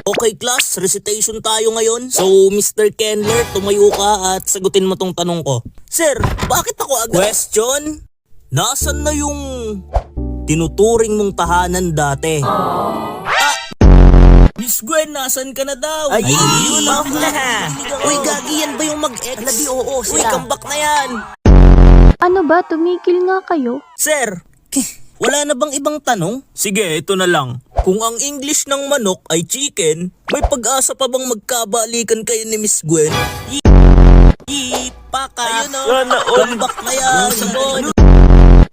Okay class, recitation tayo ngayon. So Mr. Kendler, tumayo ka at sagutin mo tong tanong ko. Sir, bakit ako agad? Question? Nasaan na yung tinuturing mong tahanan dati? Miss Gwen, nasan ka na daw? Ay, yun off na ha. Uy, gagi yan ba yung mag-ex? Alabi, oo, uy, comeback na yan. Ano ba? Tumigil nga kayo. Sir, wala na bang ibang tanong? Sige, ito na lang. Kung ang English ng manok ay chicken, may pag-asa pa bang magkabalikan kayo ni Miss Gwen? Paka, yun o. Comeback na yan.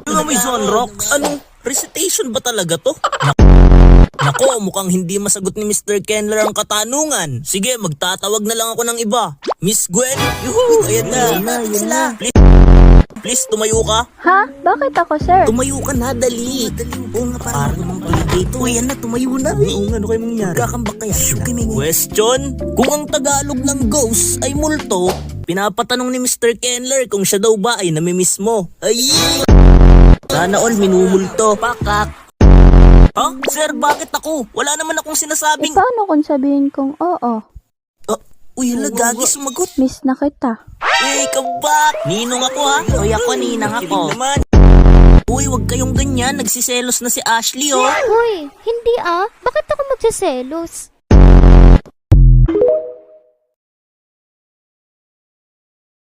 Ano may Zone Rocks? Anong recitation ba talaga to? Nako, mukhang hindi masagot ni Mr. Kendler ang katanungan. Sige, magtatawag na lang ako ng iba. Miss Gwen? Yuhu! Ayan na. Yun na. Please, tumayo ka. Ha? Bakit ako, sir? Tumayo ka na, dali. Oo nga, parang namang play dito. Ayan na, tumayo na. Oo nga, ano kayo mangyari? Kakambak kaya. Question? Kung ang Tagalog ng ghost ay multo, pinapatanong ni Mr. Kendler kung siya daw ba ay namimiss mo. Ay! Sana all minumulto. Pakak. Ha? Sir, bakit ako? Wala naman akong sinasabing... Paano kung sabihin kong oo? Uy, gagi sumagot. Miss na kita. Eh, kabak! Ninong ako ha? Uy, ako, ninang ako. Naman. Uy, wag kayong ganyan. Nagsiselos na si Ashley oh. Hoy, hindi ah. Bakit ako magsiselos?